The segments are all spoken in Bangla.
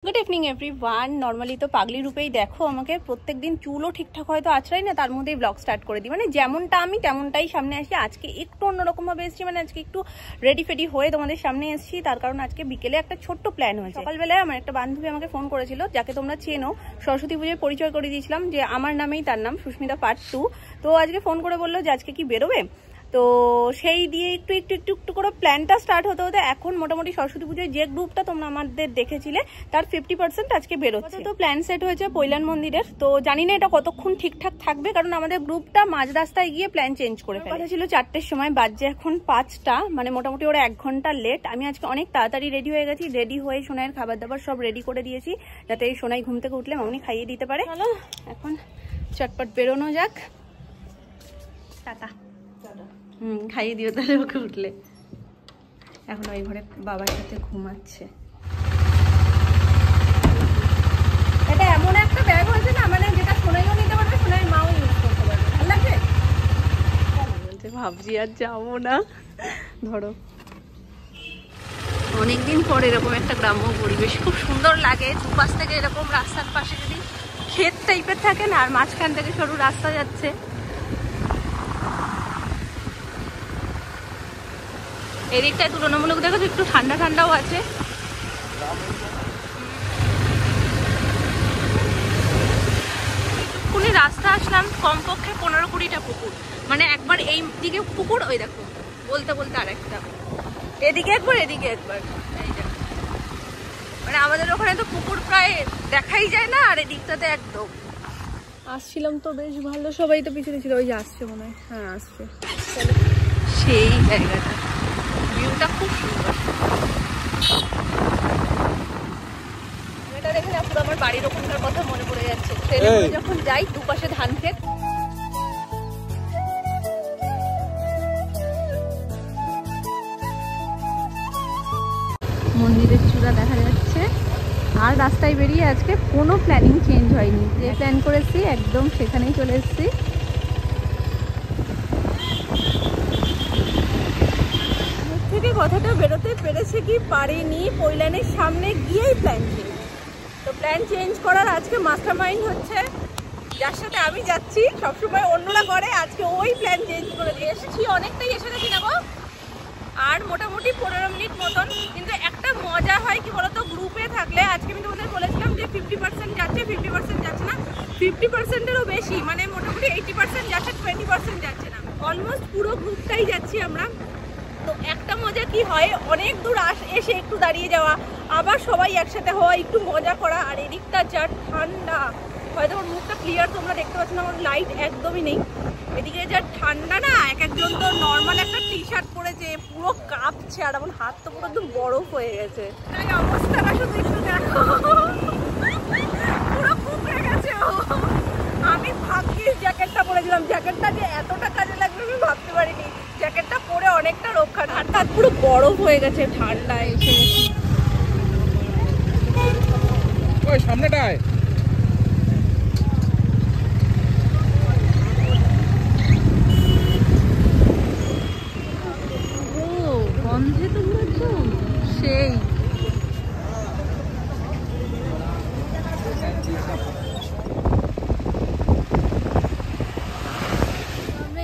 Good evening everyone. নর্মালি তো পাগলি রূপেই দেখো আমাকে, প্রত্যেকদিন চুলও ঠিকঠাক হয়তো আছড়াই না, তার মধ্যেই ব্লগ স্টার্ট করে দিই। মানে যেমনটা আমি তেমনটাই সামনে আসি। আজকে একটু অন্যরকম ভাবে এসেছি, মানে আজকে একটু রেডি ফেডি হয়ে তোমাদের সামনে এসেছি। তার কারণ আজকে বিকেলে একটা ছোট্ট প্ল্যান হয়েছে। সকালবেলায় আমার একটা বান্ধবী আমাকে ফোন করেছিল, যাকে তোমরা চেনো, সরস্বতী পুজোয় পরিচয় করে দিয়েছিলাম যে আমার নামেই তার নাম, সুস্মিতা পার্ট 2। তো আজকে ফোন করে বললো যে আজকে কি বেরোবে। তো সেই দিয়ে একটু একটু একটু একটু করে প্ল্যানটা স্টার্ট হতে হতে এখন মোটামুটি সরস্বতী পুজোয় যে গ্রুপটা তোমরা আমাদের দেখেছিলে তার 50% আজকে বেরোচ্ছে। তো প্ল্যান সেট হয়েছে পৈলান মন্দিরের। তো জানি না এটা কতক্ষণ ঠিকঠাক থাকবে, কারণ আমাদের গ্রুপটা মাঝ রাস্তায় গিয়ে প্ল্যান চেঞ্জ করে ফেলে। কথা ছিল 4টের সময়, বাজছে এখন 5টা, মানে মোটামুটি ওরা 1 ঘন্টা লেট। আমি আজকে অনেক তাড়াতাড়ি রেডি হয়ে গেছি। রেডি হয়ে সোনাইয়ের খাবার দাবার সব রেডি করে দিয়েছি, যাতে এই সোনাই ঘুম থেকে উঠলে মামনি খাইয়ে দিতে পারে। চলো এখন চটপট বেরোনো যাক। টাটা। খাইয়ে দিও তাহলে ওকে উঠলে। এখন ওই ঘরে বাবার সাথে ঘুমাচ্ছে। এটা এমন একটা ব্যাগ হয়েছে না, মানে যেটা সোনাইও নিতে পারবে, সোনাইয়ের মাও ইউজ করতে পারবে। ভালো লাগছে? বলছে ভাবছি আর যাবো না। ধরো অনেকদিন পর এরকম একটা গ্রাম্য পরিবেশ, খুব সুন্দর লাগে। দুপাশ থেকে এরকম রাস্তার পাশে যদি ক্ষেত টাইপের থাকে না, আর মাঝখান থেকে সরু রাস্তা যাচ্ছে। এদিকটায় তুলনামূলক দেখো একটু ঠান্ডা ঠান্ডাও আছে। একটুখানি রাস্তা আসলাম, কমপক্ষে 15-20টা পুকুর। মানে একবার এই দিকে পুকুর, ওই দেখো বলতে বলতে আরেকটা, এদিকে একবার এদিকে একবার। মানে আমাদের ওখানে তো পুকুর প্রায় দেখাই যায় না, আর এদিকটাতে একদম। আসছিলাম তো বেশ ভালো, সবাই তো পিছনে ছিল। ওই যে আসছে মনে হয়, হ্যাঁ আসছে। সেই জায়গাটা ভিউটা খুব সুন্দর। এটা দেখে না পুরো আমার বাড়ির ওখানকার কথা মনে পড়ে যাচ্ছে। ট্রেনে যখন যাই, দুপাশে ধান ক্ষেত। মন্দিরের চূড়া দেখা যাচ্ছে। আর রাস্তায় বেরিয়ে আজকে কোনো প্ল্যানিং চেঞ্জ হয়নি, যে প্ল্যান করেছি একদম সেখানেই চলে এসেছি। কথাটা বেরোতে পেরেছে কি পারিনি, পৈলানের সামনে গিয়েই প্ল্যান চেঞ্জ। তো প্ল্যান চেঞ্জ করার আজকে মাস্টার মাইন্ড হচ্ছে যার সাথে আমি যাচ্ছি। সবসময় অন্যরা করে, আজকে ওই প্ল্যান চেঞ্জ করে দিয়ে এসেছি। অনেকটাই এসে গেছি না গো, আর মোটামুটি 15 মিনিট মতন। কিন্তু একটা মজা হয় কি বলতো, গ্রুপে থাকলে, আজকে আমি তোমাদের বলেছিলাম যে 50% যাচ্ছে, 50% যাচ্ছে না, 50%-এরও বেশি, মানে মোটামুটি 80% যাচ্ছে, 20% যাচ্ছে না। অলমোস্ট পুরো গ্রুপটাই যাচ্ছি আমরা। তো একটা মজা কি হয়, অনেক দূর এসে একটু দাঁড়িয়ে যাওয়া, আবার সবাই একসাথে হওয়া, একটু মজা করা। আর এদিকটা যা ঠান্ডা, হয়তো আমার মুখটা ক্লিয়ার তোমরা দেখতে পাচ্ছ না, আমার লাইট একদমই নেই। এদিকে যা ঠান্ডা না, একজন তো নর্মাল একটা টি শার্ট পরেছে, পুরো কাঁপছে, আর আমার হাত তো পুরো একদম বরফ হয়ে গেছে। অবস্থাটা শুধু একটু দেখো, পুরো কুকড়ে গেছে ও। আমি ভাগ্যিস জ্যাকেটটা পরেছিলাম, জ্যাকেটটা যে এতটা কাজে লাগবে আমি ভাবতে পারিনি। জ্যাকেটটা পরে অনেকটা রক্ষা, হাতটা পুরো বরফ হয়ে গেছে ঠান্ডায় এসে গেছি। ওই সামনেটায় গন্ধে তো একদম সেই।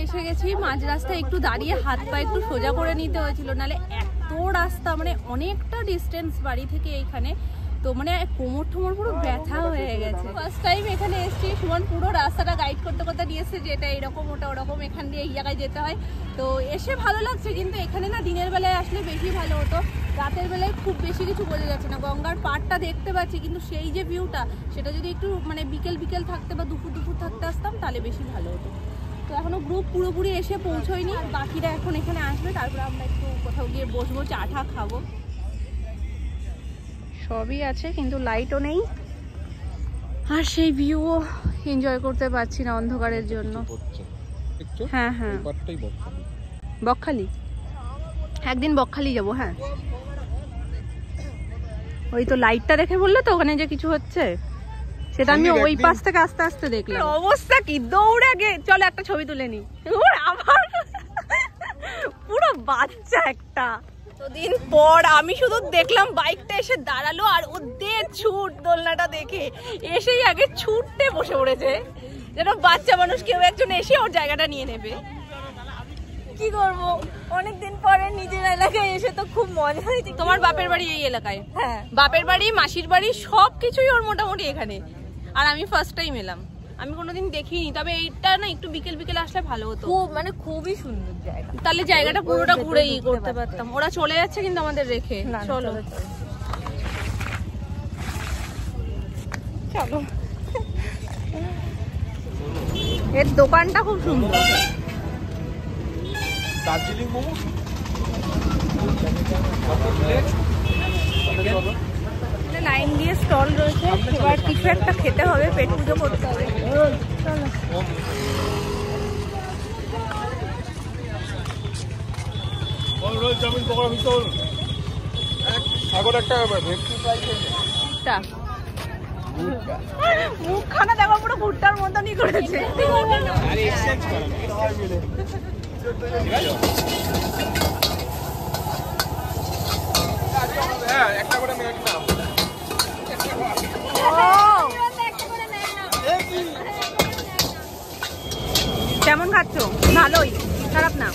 এসে গেছি মাঝ রাস্তায়, একটু দাঁড়িয়ে হাত পা একটু সোজা করে নিতে হয়েছিল, নাহলে এত রাস্তা, মানে অনেকটা ডিস্টেন্স বাড়ি থেকে এইখানে। তো মানে কোমর ঠোমর পুরো ব্যথা হয়ে গেছে। ফার্স্ট টাইম এখানে এসেছি, সুমন পুরো রাস্তাটা গাইড করতে করতে নিয়ে এসছে যে এটা এরকম, ওটা ওরকম, এখান দিয়ে এই জায়গায় যেতে হয়। তো এসে ভালো লাগছে, কিন্তু এখানে না দিনের বেলায় আসলে বেশি ভালো হতো। রাতের বেলায় খুব বেশি কিছু বোঝা যাচ্ছে না। গঙ্গার পাড়টা দেখতে পাচ্ছি, কিন্তু সেই যে ভিউটা, সেটা যদি একটু মানে বিকেল বিকেল থাকতে বা দুপুর দুপুর থাকতে আসতাম, তাহলে বেশি ভালো হতো। তো এখনো গ্রুপ পুরোপুরি এসে পৌঁছয়নি, বাকিরা এখন এখানে আসবে, তারপরে আমরা একটু কোথাও গিয়ে বসবো, চা টা খাবো। সবই আছে কিন্তু লাইটও নেই, আর সেই ভিউও এনজয় করতে পারছি না অন্ধকারের জন্য। হ্যাঁ হ্যাঁ, বকখালি, একদিন বকখালি যাবো। হ্যাঁ, ওই তো লাইটটা দেখে বললে তো ওখানে যে কিছু হচ্ছে, সেটা আমি ওই পাশ থেকে আস্তে আস্তে দেখলাম। অবস্থা কি, দৌড়ে গিয়ে চলো একটা ছবি তুলে নি। আবার পুরো বাচ্চা একটা, এতদিন পর আমি শুধু দেখলাম বাইকটা এসে দাঁড়ালো আর ওদের ছুট দোলনাটা দেখে এসেই আগে ছুটতে বসে পড়েছে, যেন বাচ্চা মানুষ কেউ একজন এসে ওর জায়গাটা নিয়ে নেবে। কি করবো, অনেকদিন পরে নিজের এলাকায় এসে তো খুব মজা হয়েছে। তোমার বাপের বাড়ি এই এলাকায়? হ্যাঁ, বাপের বাড়ি, মাসির বাড়ি সবকিছুই ওর মোটামুটি এখানে। আর আমি ফার্স্ট টাইম এলাম, আমি কোনোদিন দেখিনি। তবে এইটা না একটু বিকেল বিকেল আসলে ভালো হতো, মানে খুবই সুন্দর জায়গা। তাহলে জায়গাটা পুরোটা ঘুরে করতে পারতাম। ওরা চলে যাচ্ছে কিন্তু আমাদের রেখে। চলো চলো, এর দোকানটা খুব সুন্দর। দার্জিলিং মোমো লাইন দিয়ে স্টল রয়েছে, এবার কিছু একটা খেতে হবে, পেট পুজো করতে হবে। চলো মুখখানা দেখো পুরো ভুট্টার মতনই করেছে। কেমন খাচ্ছ? ভালোই, খারাপ না।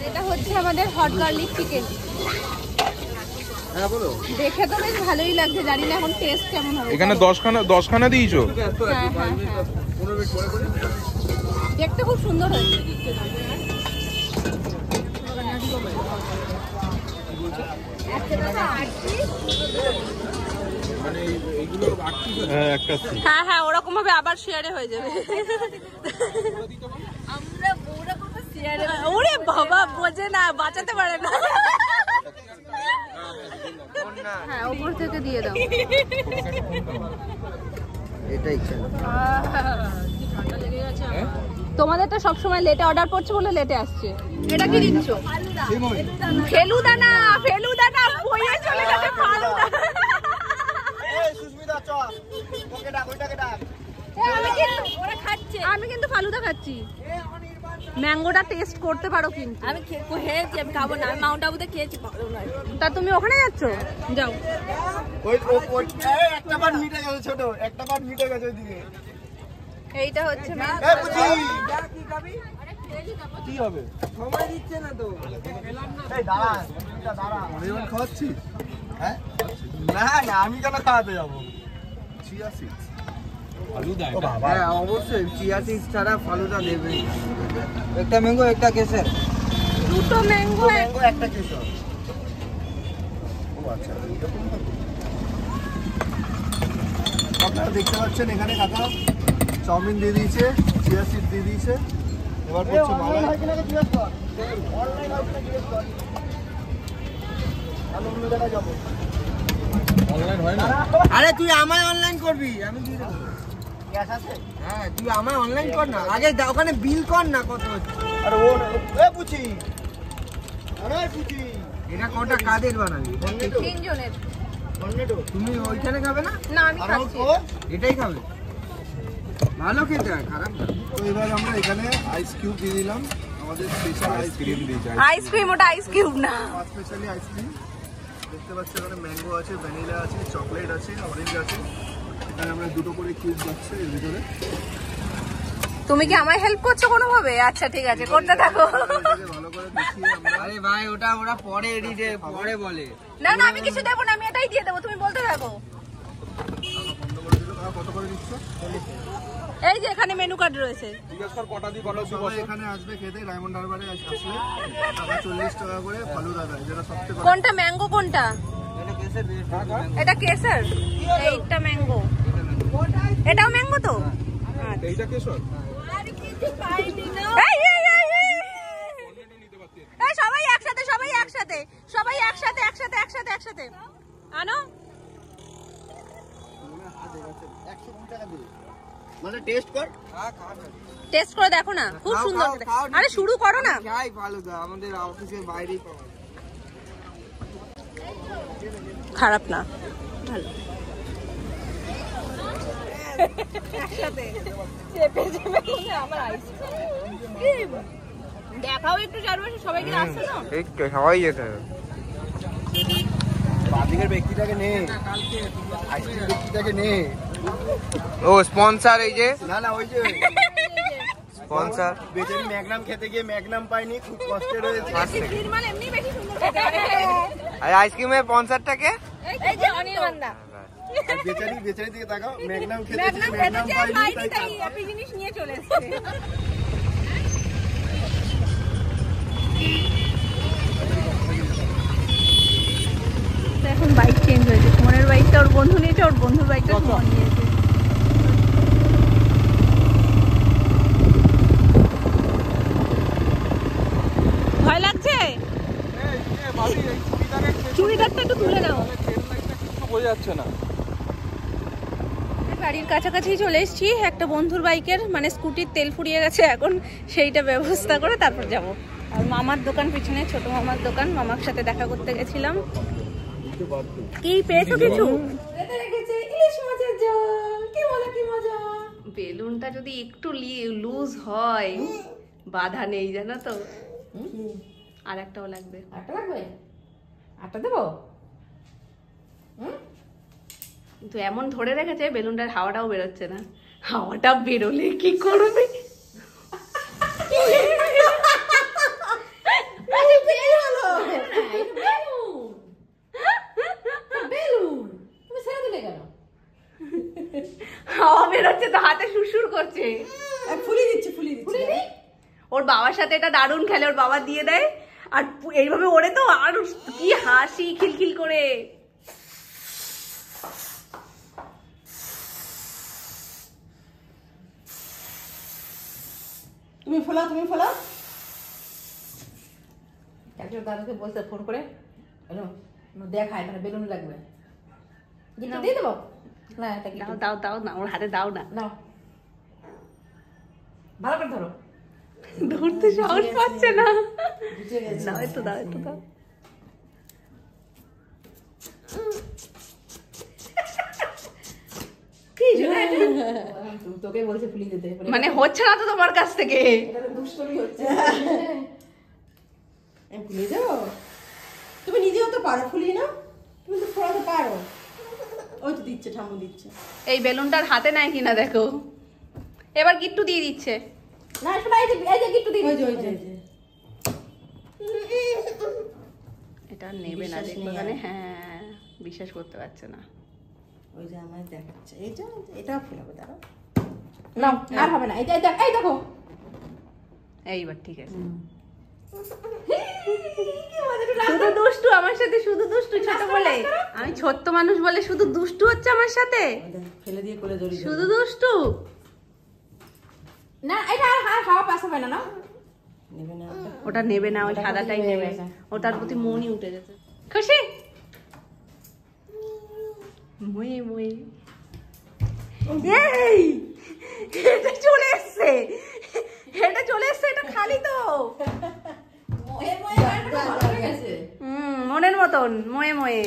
এটা হচ্ছে আমাদের হট গার্লিক চিকেন। দেখে তো বেশ ভালোই লাগছে, জানি না এখন টেস্ট কেমন হবে। এখানে 10 খানা দিয়েছো? হ্যাঁ হ্যাঁ হ্যাঁ, দেখতে খুব সুন্দর হয়েছে। হ্যাঁ হ্যাঁ, ওরকম ভাবে আবার শেয়ারে হয়ে যাবে। ওরে বাবা, বোঝে না, বাঁচাতে পারে না। হ্যাঁ, ওপর থেকে দিয়ে দাও। তোমাদেরটা সবসময় লেটে অর্ডার করছে বলে লেটে আসছে। এটা কি দিচ্ছ? ফেলুদা না, ফেলুদা না, বইয়ে চলে গেছে ফালুদা। আমি কিন্তু ফালুদা খাচ্ছি। ম্যাঙ্গোটা টেস্ট করতে পারো কিন্তু। আমি খেয়েছি, আমি খাবো না, আমি মাউন্ট আবুতে খেয়েছি। তা তুমি ওখানে যাচ্ছ? যাও। একটা বার মিটে গেছে, ছোট একটা বার মিটে গেছে ওইদিকে। এইটা হচ্ছে কি হবে, সময় দিচ্ছে না তো। এই দাঁড়া দাঁড়া, আমি এবার খাওয়াচ্ছি। হ্যাঁ না না, আমি কেন খাওয়াতে যাবো? চিয়া সিডস অবশ্যই, চিয়া সিডস ছাড়া ফালুদা দেবে। একটা ম্যাঙ্গো, একটা কেশর। দুটো ম্যাঙ্গো, একটা কেশর। ও আচ্ছা, আপনারা দেখতে পাচ্ছেন এখানে কাকা চাউমিন দিয়ে দিয়েছে, চিয়া সিড দিয়ে দিয়েছে। এবার করছে মালাই। আরে তুই আমায় অনলাইন করবি, আমি দিয়ে দেবো। হ্যাঁ, তুই আমায় অনলাইন কর না, আগে ওখানে বিল কর না কত হচ্ছে। আরে ও পুছি, আরে পুছি, এটা কটা কাদের বানাবি? 3 জনের। তুমি ওইখানে খাবে না? না, আমি খাচ্ছি। এটাই খাবে, ভালো খেতে হয়, খারাপ না। তো এবার আমরা এখানে আইস কিউব দিয়ে দিলাম, আমাদের স্পেশাল আইসক্রিম দিয়েছে। আইসক্রিম, ওটা আইস কিউব না, স্পেশালি আইসক্রিম। দেখতে পাচ্ছি এখানে ম্যাঙ্গো আছে, ভ্যানিলা আছে, চকলেট আছে, অরেঞ্জ আছে। এখানে আমরা দুটো করে কিউব যাচ্ছে এর ভিতরে। তুমি কি আমায় হেল্প করছো কোনোভাবে? আচ্ছা ঠিক আছে, করতে থাকো। ভালো করে দেখি আমরা। আরে ভাই, ওরা পরে এডিটে পরে বলে। না না, আমি কিছু দেবো না, আমি এটাই দিয়ে দেবো, তুমি বলতে থাকো। কত করে দিচ্ছ? এই যে এখানে মেনু কার্ড রয়েছে। এখানে আসবে খেতে, ডায়মন্ড হারবারে আসলে 40 টাকা করে ফালুদা দেয়, যেটা সবচেয়ে। কোনটা ম্যাঙ্গো, কোনটা? এটা কেশর, এইটা ম্যাঙ্গো, এটাও ম্যাঙ্গো তো। এইটা কেশর। সবাই একসাথে, সবাই একসাথে, সবাই একসাথে, একসাথে একসাথে একসাথে আনো। মানে টেস্ট কর, টেস্ট করে দেখো না, খুব সুন্দর। আরে শুরু করো না। যাই ফালুদা, আমাদের অফিসের বাইরেই পাওয়া যায়। খারাপ না, ভালো। দেখাও একটু চারপাশে সবাইকে আসছে না, সবাই যেতে হবে। বাদিকের ব্যক্তিটাকে নে, আইসক্রিম ব্যক্তিটাকে নে। ও স্পন্সর, এই যে না না ওই যে স্পন্সর। বেচারি ম্যাগনাম খেতে গিয়ে ম্যাগনাম পাইনি, খুব কষ্ট হয়েছে। আর আইসক্রিমের স্পন্সরটাকে এই যে অনির্বাণদা। বেচারি বেচারি দিকে তাকাও, ম্যাগনাম খেতে গিয়ে ম্যাগনাম পাইনি, তাই হ্যাপি জিনিস নিয়ে চলে এসেছে। এখন বাইক চেঞ্জ হয়েছে, সুমনের বাইকটা ওর বন্ধু নিয়েছে, ওর বন্ধুর বাইকটা সুমন নিয়েছে। ভয় লাগছে? চুড়িদারটা একটু তুলে নাও। বোঝা যাচ্ছে না। বাড়ির কাছাকাছি চলে এসেছি, একটা বন্ধুর বাইকের মানে স্কুটির তেল ফুরিয়ে গেছে, এখন সেইটা ব্যবস্থা করে তারপর যাব। আর মামার দোকান পিছনে, ছোট মামার দোকান, মামার সাথে দেখা করতে গেছিলাম। কি পেয়েছো কিছু? বেলুনটা যদি একটু লুজ হয়, বাধা নেই জানো তো। আর একটাও লাগবে। আটটা লাগবে? আটটা দেবো? কিন্তু এমন ধরে রেখেছে বেলুনটার হাওয়াটাও বেরোচ্ছে না। হাওয়াটা বেরোলে কি করবে? হাওয়া বেরোচ্ছে তো, হাতে সুরসুর করছে। ফুলি দিচ্ছি, ফুলি দিচ্ছি। ওর বাবার সাথে এটা দারুণ খেলে, ওর বাবা দিয়ে দেয় আর এইভাবে ওরে তো আর কি হাসি খিলখিল করে। তুমি ফোলাও, তুমি ফোলাও। একজন দাদাকে বলতে ফোন করে দেখায়, মানে বেলুন লাগবে, দিয়ে দেবো। না দাও দাও দাও না, ওর হাতে দাও না। দাও, ভালো করে ধরো। ধরতে সাহস পাচ্ছে না। দাও একটু, দাও একটু, দাও। তোকে বলছে ফুলি দিতে, মানে হচ্ছে না তো তোমার কাছ থেকে। দুষ্টুমি হচ্ছে। ফুলিয়ে দেবো? তুমি নিজেও তো পারো, ফুলিয়ে নাও। তুমি তো ফোলাতে পারো। ওই তো দিচ্ছে, ঠাম্মু দিচ্ছে। এই বেলুনটার হাতে নাই কিনা দেখো, এবার গিট্টু দিয়ে দিচ্ছে। না শোনা, এই যে গিট্টু দিয়ে দিচ্ছে। এটা নেবে না দেখো, হ্যাঁ বিশ্বাস করতে পারছে না। ওই যে আমায় দেখাচ্ছে, এটা ফেলাবো, দাঁড়াও। নাও, আর হবে না। এই দেখো, এইবার ঠিক আছে। শুধু দুষ্টু আমার সাথে, শুধু দুষ্টু। ছোট বলে আমি ছোট্ট মানুষ বলে শুধু দুষ্টু হচ্ছে আমার সাথে, ফেলে দিয়ে কোলে ধরি, শুধু দুষ্টু। না এটা আর হাওয়া পাস হবে না। না নেবে না, ওটা নেবে না, ওই সাদাটাই নেবে। ওটার প্রতি মনই উঠে গেছে। খুশি? মই মই, এই এটা চলে এসছে, এটা চলে এসছে, এটা খালি তো। মনের মতন, ময়ে ময়ে।